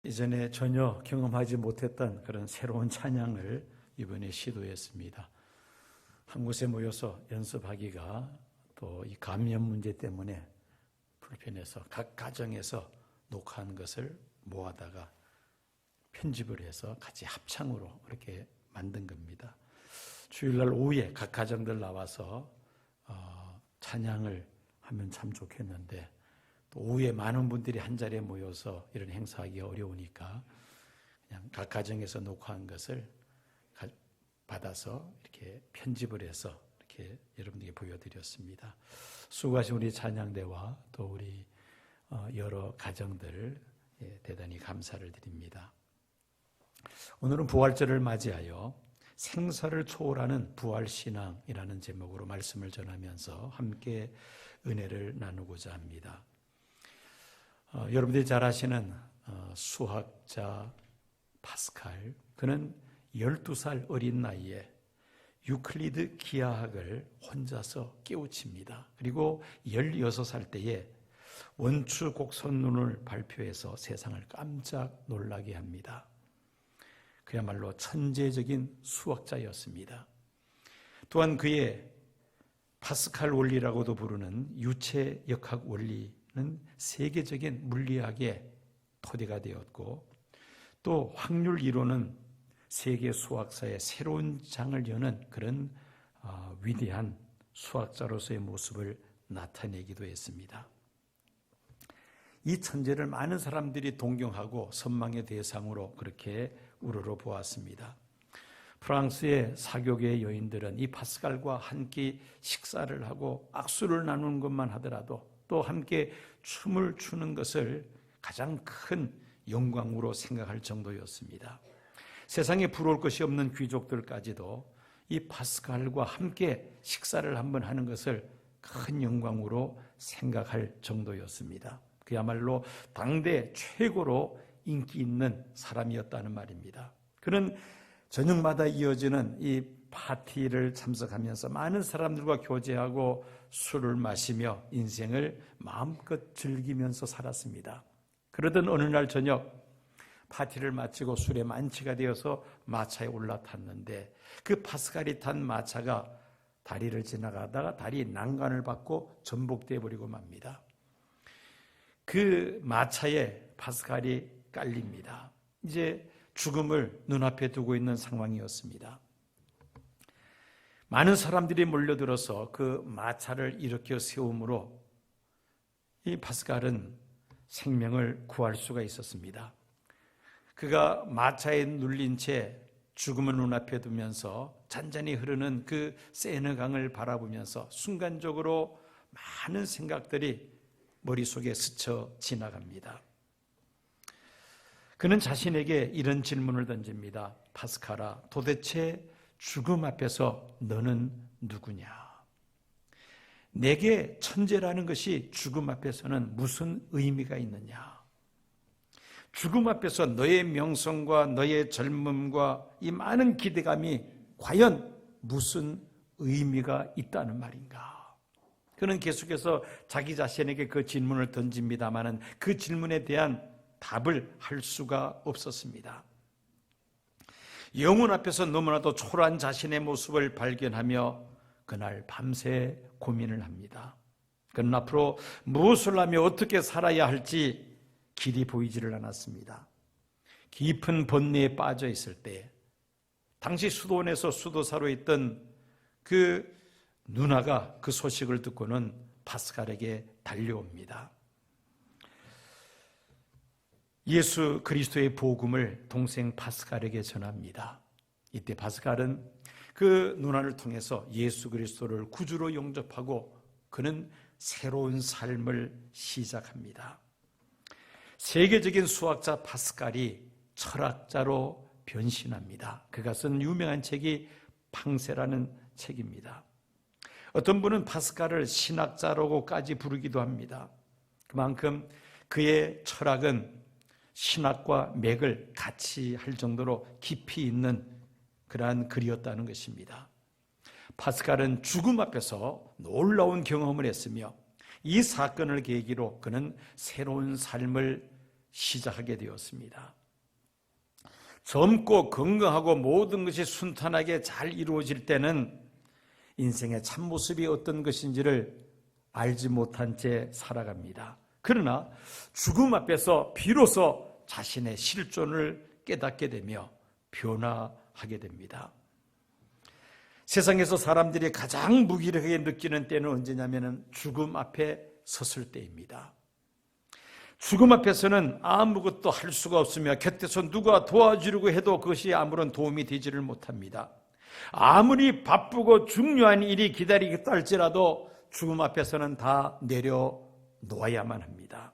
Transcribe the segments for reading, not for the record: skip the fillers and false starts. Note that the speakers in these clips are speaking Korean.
이전에 전혀 경험하지 못했던 그런 새로운 찬양을 이번에 시도했습니다. 한 곳에 모여서 연습하기가 또 이 감염 문제 때문에 불편해서 각 가정에서 녹화한 것을 모아다가 편집을 해서 같이 합창으로 이렇게 만든 겁니다. 주일날 오후에 각 가정들 나와서 찬양을 하면 참 좋겠는데 또 오후에 많은 분들이 한 자리에 모여서 이런 행사하기가 어려우니까 그냥 각 가정에서 녹화한 것을 받아서 이렇게 편집을 해서 이렇게 여러분들에게 보여드렸습니다. 수고하신 우리 찬양대와 또 우리 여러 가정들 대단히 감사를 드립니다. 오늘은 부활절을 맞이하여 생사를 초월하는 부활신앙이라는 제목으로 말씀을 전하면서 함께 은혜를 나누고자 합니다. 여러분들이 잘 아시는 수학자 파스칼, 그는 12살 어린 나이에 유클리드 기하학을 혼자서 깨우칩니다. 그리고 16살 때에 원추 곡선론을 발표해서 세상을 깜짝 놀라게 합니다. 그야말로 천재적인 수학자였습니다. 또한 그의 파스칼 원리라고도 부르는 유체역학 원리는 세계적인 물리학의 토대가 되었고, 또 확률 이론은 세계 수학사의 새로운 장을 여는 그런 위대한 수학자로서의 모습을 나타내기도 했습니다. 이 천재를 많은 사람들이 동경하고 선망의 대상으로 그렇게 우러러보았습니다. 프랑스의 사교계의 여인들은 이 파스칼과 한 끼 식사를 하고 악수를 나누는 것만 하더라도 또 함께 춤을 추는 것을 가장 큰 영광으로 생각할 정도였습니다. 세상에 부러울 것이 없는 귀족들까지도 이 파스칼과 함께 식사를 한번 하는 것을 큰 영광으로 생각할 정도였습니다. 그야말로 당대 최고로 인기 있는 사람이었다는 말입니다. 그는 저녁마다 이어지는 이 파티를 참석하면서 많은 사람들과 교제하고 술을 마시며 인생을 마음껏 즐기면서 살았습니다. 그러던 어느 날 저녁 파티를 마치고 술에 만취가 되어서 마차에 올라탔는데 그 파스칼이 탄 마차가 다리를 지나가다가 다리 난간을 받고 전복돼 버리고 맙니다. 그 마차에 파스칼이 깔립니다. 이제 죽음을 눈앞에 두고 있는 상황이었습니다. 많은 사람들이 몰려들어서 그 마차를 일으켜 세움으로 이 파스칼은 생명을 구할 수가 있었습니다. 그가 마차에 눌린 채 죽음을 눈앞에 두면서 잔잔히 흐르는 그 세느강을 바라보면서 순간적으로 많은 생각들이 머릿속에 스쳐 지나갑니다. 그는 자신에게 이런 질문을 던집니다. 파스칼아, 도대체 죽음 앞에서 너는 누구냐? 내게 천재라는 것이 죽음 앞에서는 무슨 의미가 있느냐? 죽음 앞에서 너의 명성과 너의 젊음과 이 많은 기대감이 과연 무슨 의미가 있다는 말인가? 그는 계속해서 자기 자신에게 그 질문을 던집니다마는 그 질문에 대한 답을 할 수가 없었습니다. 영혼 앞에서 너무나도 초라한 자신의 모습을 발견하며 그날 밤새 고민을 합니다. 그는 앞으로 무엇을 하며 어떻게 살아야 할지 길이 보이지를 않았습니다. 깊은 번뇌에 빠져 있을 때 당시 수도원에서 수도사로 있던 그 누나가 그 소식을 듣고는 파스칼에게 달려옵니다. 예수 그리스도의 복음을 동생 파스칼에게 전합니다. 이때 파스칼은 그 누나를 통해서 예수 그리스도를 구주로 영접하고 그는 새로운 삶을 시작합니다. 세계적인 수학자 파스칼이 철학자로 변신합니다. 그가 쓴 유명한 책이 팡세라는 책입니다. 어떤 분은 파스칼을 신학자라고까지 부르기도 합니다. 그만큼 그의 철학은 신학과 맥을 같이 할 정도로 깊이 있는 그러한 글이었다는 것입니다. 파스칼은 죽음 앞에서 놀라운 경험을 했으며 이 사건을 계기로 그는 새로운 삶을 시작하게 되었습니다. 젊고 건강하고 모든 것이 순탄하게 잘 이루어질 때는 인생의 참모습이 어떤 것인지를 알지 못한 채 살아갑니다. 그러나 죽음 앞에서 비로소 자신의 실존을 깨닫게 되며 변화하게 됩니다. 세상에서 사람들이 가장 무기력하게 느끼는 때는 언제냐면 죽음 앞에 섰을 때입니다. 죽음 앞에서는 아무것도 할 수가 없으며 곁에서 누가 도와주려고 해도 그것이 아무런 도움이 되지를 못합니다. 아무리 바쁘고 중요한 일이 기다리겠다 할지라도 죽음 앞에서는 다 내려놓아야만 합니다.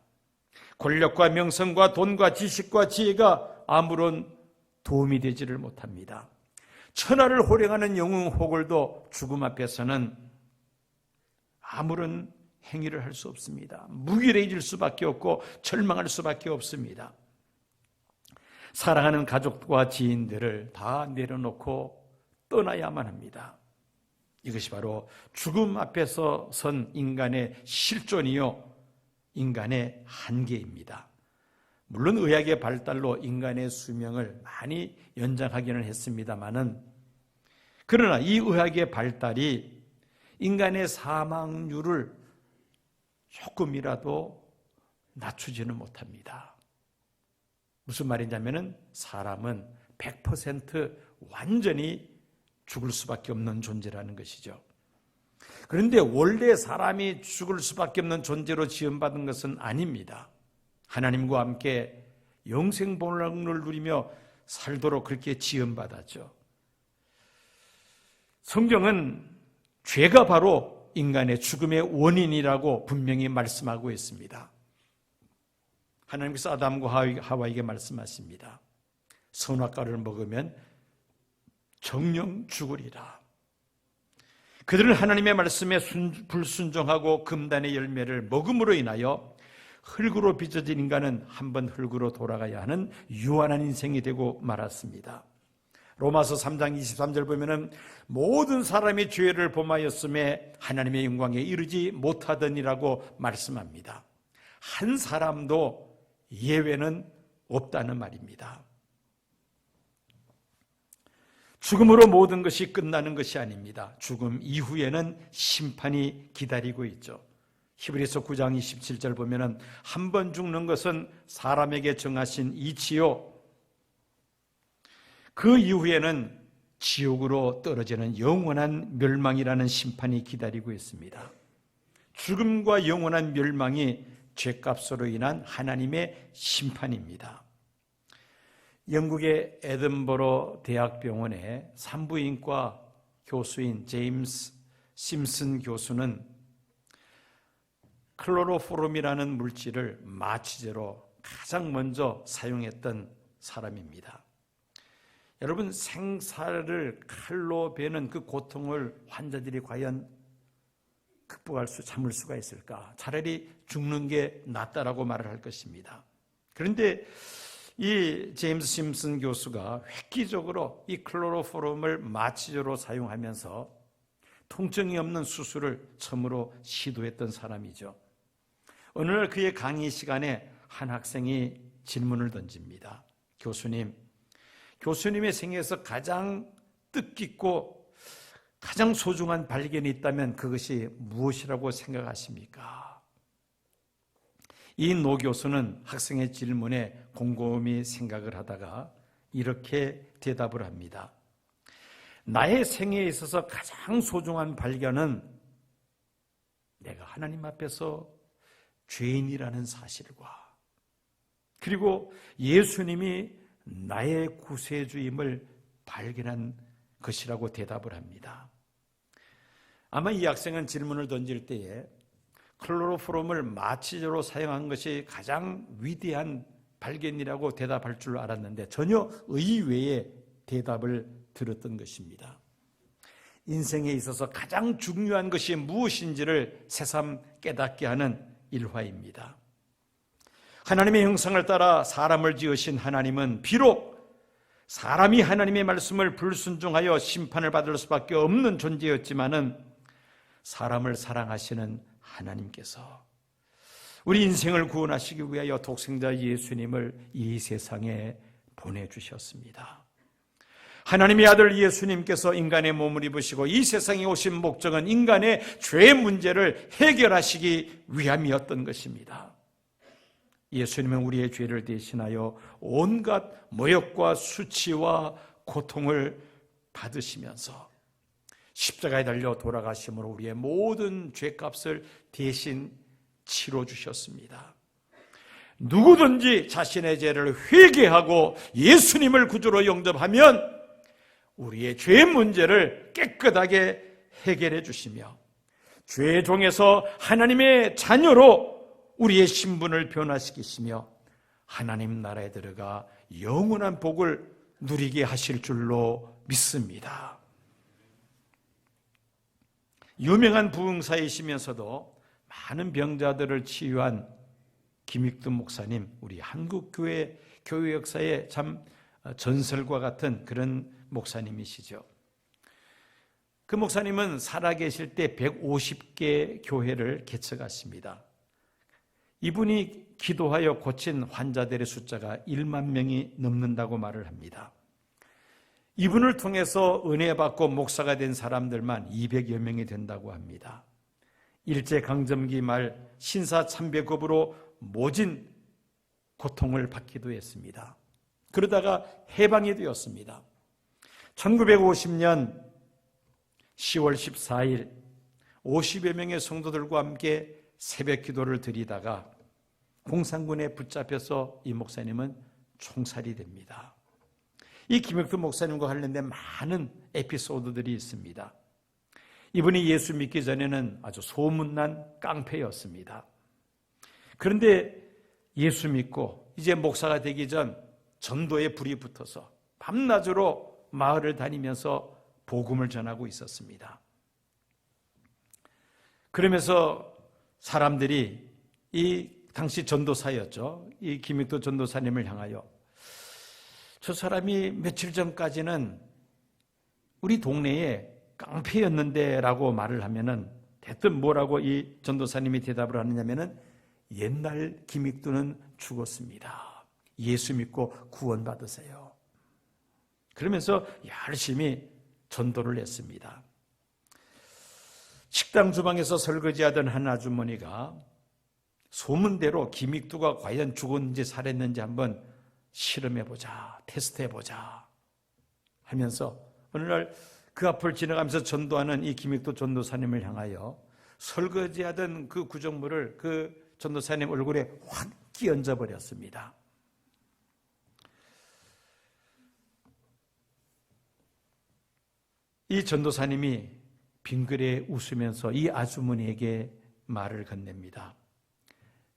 권력과 명성과 돈과 지식과 지혜가 아무런 도움이 되지를 못합니다. 천하를 호령하는 영웅 호걸도 죽음 앞에서는 아무런 행위를 할 수 없습니다. 무기력해질 수밖에 없고 절망할 수밖에 없습니다. 사랑하는 가족과 지인들을 다 내려놓고 떠나야만 합니다. 이것이 바로 죽음 앞에서 선 인간의 실존이요, 인간의 한계입니다. 물론 의학의 발달로 인간의 수명을 많이 연장하기는 했습니다마는, 그러나 이 의학의 발달이 인간의 사망률을 조금이라도 낮추지는 못합니다. 무슨 말이냐면은 사람은 100% 완전히 죽을 수밖에 없는 존재라는 것이죠. 그런데 원래 사람이 죽을 수밖에 없는 존재로 지음받은 것은 아닙니다. 하나님과 함께 영생복락을 누리며 살도록 그렇게 지음받았죠. 성경은 죄가 바로 인간의 죽음의 원인이라고 분명히 말씀하고 있습니다. 하나님께서 아담과 하와에게 말씀하십니다. 선악과를 먹으면 정령 죽으리라. 그들은 하나님의 말씀에 불순종하고 금단의 열매를 먹음으로 인하여 흙으로 빚어진 인간은 한번 흙으로 돌아가야 하는 유한한 인생이 되고 말았습니다. 로마서 3장 23절 보면은 모든 사람이 죄를 범하였음에 하나님의 영광에 이르지 못하더니라고 말씀합니다. 한 사람도 예외는 없다는 말입니다. 죽음으로 모든 것이 끝나는 것이 아닙니다. 죽음 이후에는 심판이 기다리고 있죠. 히브리서 9장 27절 보면은 한 번 죽는 것은 사람에게 정하신 이치요, 그 이후에는 지옥으로 떨어지는 영원한 멸망이라는 심판이 기다리고 있습니다. 죽음과 영원한 멸망이 죄값으로 인한 하나님의 심판입니다. 영국의 에든버러 대학병원의 산부인과 교수인 제임스 심슨 교수는 클로로포름이라는 물질을 마취제로 가장 먼저 사용했던 사람입니다. 여러분, 생사를 칼로 베는 그 고통을 환자들이 과연 참을 수가 있을까? 차라리 죽는 게 낫다라고 말을 할 것입니다. 그런데 이 제임스 심슨 교수가 획기적으로 이 클로로포름을 마취제로 사용하면서 통증이 없는 수술을 처음으로 시도했던 사람이죠. 어느 날 그의 강의 시간에 한 학생이 질문을 던집니다. 교수님의 생애에서 가장 뜻깊고 가장 소중한 발견이 있다면 그것이 무엇이라고 생각하십니까? 이 노 교수는 학생의 질문에 곰곰이 생각을 하다가 이렇게 대답을 합니다. 나의 생애에 있어서 가장 소중한 발견은 내가 하나님 앞에서 죄인이라는 사실과 그리고 예수님이 나의 구세주임을 발견한 것이라고 대답을 합니다. 아마 이 학생은 질문을 던질 때에 클로로포름을 마취제로 사용한 것이 가장 위대한 발견이라고 대답할 줄 알았는데 전혀 의외의 대답을 들었던 것입니다. 인생에 있어서 가장 중요한 것이 무엇인지를 새삼 깨닫게 하는 일화입니다. 하나님의 형상을 따라 사람을 지으신 하나님은 비록 사람이 하나님의 말씀을 불순종하여 심판을 받을 수밖에 없는 존재였지만은 사람을 사랑하시는 하나님께서 우리 인생을 구원하시기 위하여 독생자 예수님을 이 세상에 보내주셨습니다. 하나님의 아들 예수님께서 인간의 몸을 입으시고 이 세상에 오신 목적은 인간의 죄의 문제를 해결하시기 위함이었던 것입니다. 예수님은 우리의 죄를 대신하여 온갖 모욕과 수치와 고통을 받으시면서 십자가에 달려 돌아가심으로 우리의 모든 죄값을 대신 치러주셨습니다. 누구든지 자신의 죄를 회개하고 예수님을 구주로 영접하면 우리의 죄의 문제를 깨끗하게 해결해 주시며 죄의 종에서 하나님의 자녀로 우리의 신분을 변화시키시며 하나님 나라에 들어가 영원한 복을 누리게 하실 줄로 믿습니다. 유명한 부흥사이시면서도 많은 병자들을 치유한 김익두 목사님, 우리 한국교회 교회 역사에 참 전설과 같은 그런 목사님이시죠. 그 목사님은 살아계실 때 150개 교회를 개척하십니다. 이분이 기도하여 고친 환자들의 숫자가 1만 명이 넘는다고 말을 합니다. 이분을 통해서 은혜 받고 목사가 된 사람들만 200여 명이 된다고 합니다. 일제강점기 말 신사참배급으로 모진 고통을 받기도 했습니다. 그러다가 해방이 되었습니다. 1950년 10월 14일 50여 명의 성도들과 함께 새벽 기도를 드리다가 공산군에 붙잡혀서 이 목사님은 총살이 됩니다. 이 김익두 목사님과 관련된 많은 에피소드들이 있습니다. 이분이 예수 믿기 전에는 아주 소문난 깡패였습니다. 그런데 예수 믿고 이제 목사가 되기 전 전도에 불이 붙어서 밤낮으로 마을을 다니면서 복음을 전하고 있었습니다. 그러면서 사람들이 이 당시 전도사였죠. 이 김익두 전도사님을 향하여 저 사람이 며칠 전까지는 우리 동네에 깡패였는데 라고 말을 하면은 대뜸 뭐라고 이 전도사님이 대답을 하느냐면은 옛날 김익두는 죽었습니다. 예수 믿고 구원받으세요. 그러면서 열심히 전도를 했습니다. 식당 주방에서 설거지하던 한 아주머니가 소문대로 김익두가 과연 죽었는지 살았는지 한번 실험해보자, 테스트해보자 하면서 어느 날 그 앞을 지나가면서 전도하는 이 김익두 전도사님을 향하여 설거지하던 그 구정물을 그 전도사님 얼굴에 확 끼얹어 버렸습니다. 이 전도사님이 빙그레 웃으면서 이 아주머니에게 말을 건넵니다.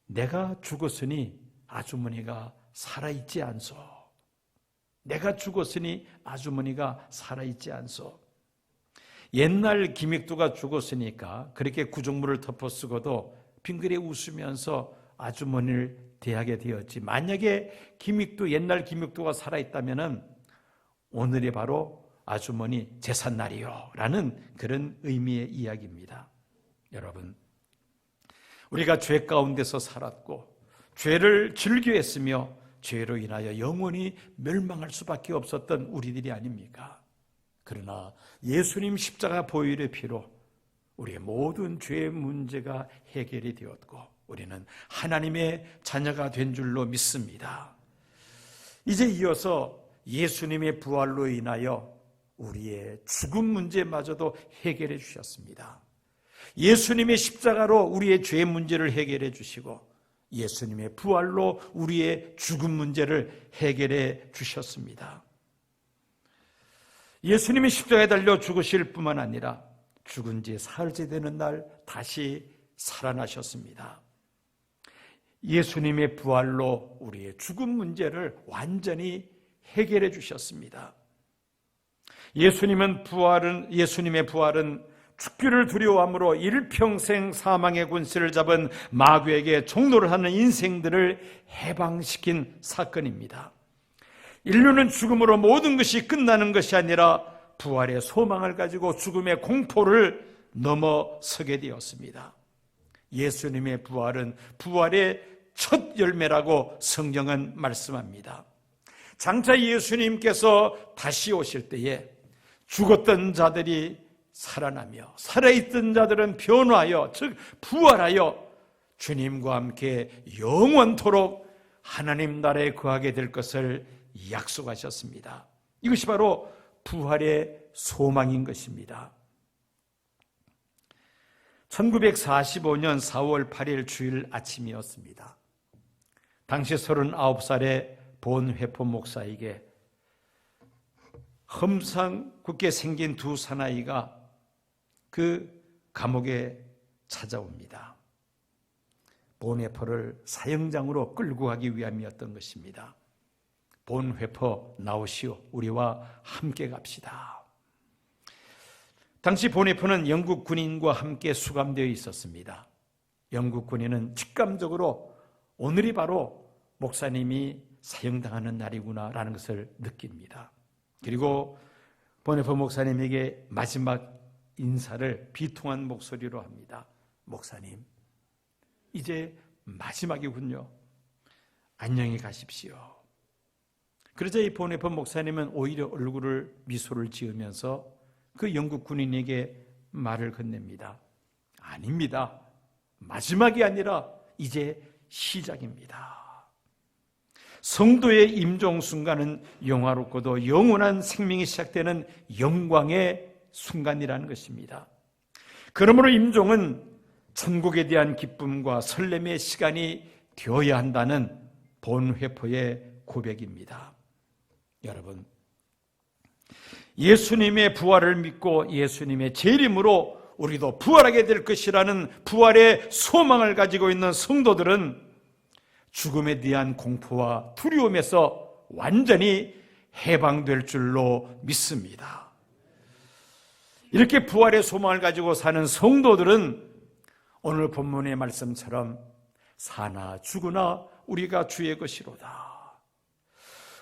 내가 죽었으니 아주머니가 살아있지 않소. 내가 죽었으니 아주머니가 살아있지 않소. 옛날 김익두가 죽었으니까 그렇게 구정물을 덮어 쓰고도 빙그레 웃으면서 아주머니를 대하게 되었지. 만약에 옛날 김익두가 살아있다면 오늘이 바로 아주머니 제삿날이요 라는 그런 의미의 이야기입니다. 여러분, 우리가 죄 가운데서 살았고 죄를 즐겨했으며 죄로 인하여 영원히 멸망할 수밖에 없었던 우리들이 아닙니까? 그러나 예수님 십자가 보혈의 피로 우리의 모든 죄의 문제가 해결이 되었고 우리는 하나님의 자녀가 된 줄로 믿습니다. 이제 이어서 예수님의 부활로 인하여 우리의 죽음 문제마저도 해결해 주셨습니다. 예수님의 십자가로 우리의 죄 문제를 해결해 주시고 예수님의 부활로 우리의 죽음 문제를 해결해 주셨습니다. 예수님이 십자가에 달려 죽으실 뿐만 아니라 죽은 지 사흘째 되는 날 다시 살아나셨습니다. 예수님의 부활로 우리의 죽음 문제를 완전히 해결해 주셨습니다. 예수님의 부활은 죽기를 두려워함으로 일평생 사망의 군세를 잡은 마귀에게 종노를 하는 인생들을 해방시킨 사건입니다. 인류는 죽음으로 모든 것이 끝나는 것이 아니라 부활의 소망을 가지고 죽음의 공포를 넘어서게 되었습니다. 예수님의 부활은 부활의 첫 열매라고 성경은 말씀합니다. 장차 예수님께서 다시 오실 때에 죽었던 자들이 살아나며 살아있던 자들은 변화하여, 즉 부활하여 주님과 함께 영원토록 하나님 나라에 거하게 될 것을 약속하셨습니다. 이것이 바로 부활의 소망인 것입니다. 1945년 4월 8일 주일 아침이었습니다. 당시 39살의 본회포 목사에게 험상궂게 생긴 두 사나이가 그 감옥에 찾아옵니다. 본회포를 사형장으로 끌고 가기 위함이었던 것입니다. 본회포 나오시오, 우리와 함께 갑시다. 당시 본회포는 영국 군인과 함께 수감되어 있었습니다. 영국 군인은 직감적으로 오늘이 바로 목사님이 사형당하는 날이구나라는 것을 느낍니다. 그리고 본회포 목사님에게 마지막 인사를 비통한 목소리로 합니다. 목사님, 이제 마지막이군요. 안녕히 가십시오. 그러자 이 본회포 목사님은 오히려 얼굴을 미소를 지으면서 그 영국 군인에게 말을 건넵니다. 아닙니다. 마지막이 아니라 이제 시작입니다. 성도의 임종 순간은 영화롭고도 영원한 생명이 시작되는 영광의 순간이라는 것입니다. 그러므로 임종은 천국에 대한 기쁨과 설렘의 시간이 되어야 한다는 본회포의 고백입니다. 여러분, 예수님의 부활을 믿고 예수님의 재림으로 우리도 부활하게 될 것이라는 부활의 소망을 가지고 있는 성도들은 죽음에 대한 공포와 두려움에서 완전히 해방될 줄로 믿습니다. 이렇게 부활의 소망을 가지고 사는 성도들은 오늘 본문의 말씀처럼 사나 죽으나 우리가 주의 것이로다.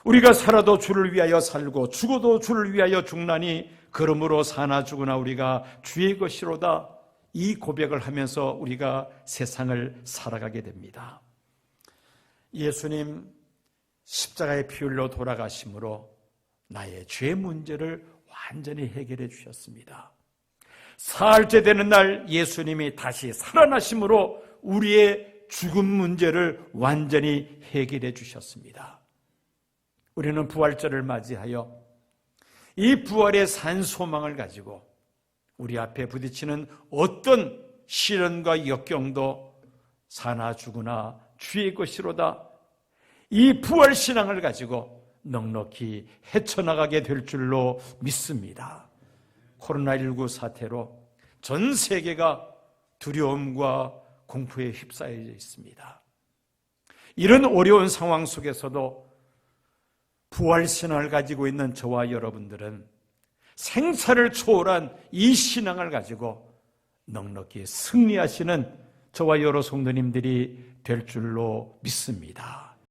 우리가 살아도 주를 위하여 살고 죽어도 주를 위하여 죽나니 그러므로 사나 죽으나 우리가 주의 것이로다. 이 고백을 하면서 우리가 세상을 살아가게 됩니다. 예수님 십자가의 피 흘려 돌아가심으로 나의 죄 문제를 완전히 해결해 주셨습니다. 사흘째 되는 날 예수님이 다시 살아나심으로 우리의 죽음 문제를 완전히 해결해 주셨습니다. 우리는 부활절을 맞이하여 이 부활의 산 소망을 가지고 우리 앞에 부딪히는 어떤 시련과 역경도 사나 죽으나 주의 것이로다. 이 부활신앙을 가지고 넉넉히 헤쳐나가게 될 줄로 믿습니다. 코로나19 사태로 전 세계가 두려움과 공포에 휩싸여져 있습니다. 이런 어려운 상황 속에서도 부활신앙을 가지고 있는 저와 여러분들은 생사를 초월한 이 신앙을 가지고 넉넉히 승리하시는 저와 여러 성도님들이 될 줄로 믿습니다.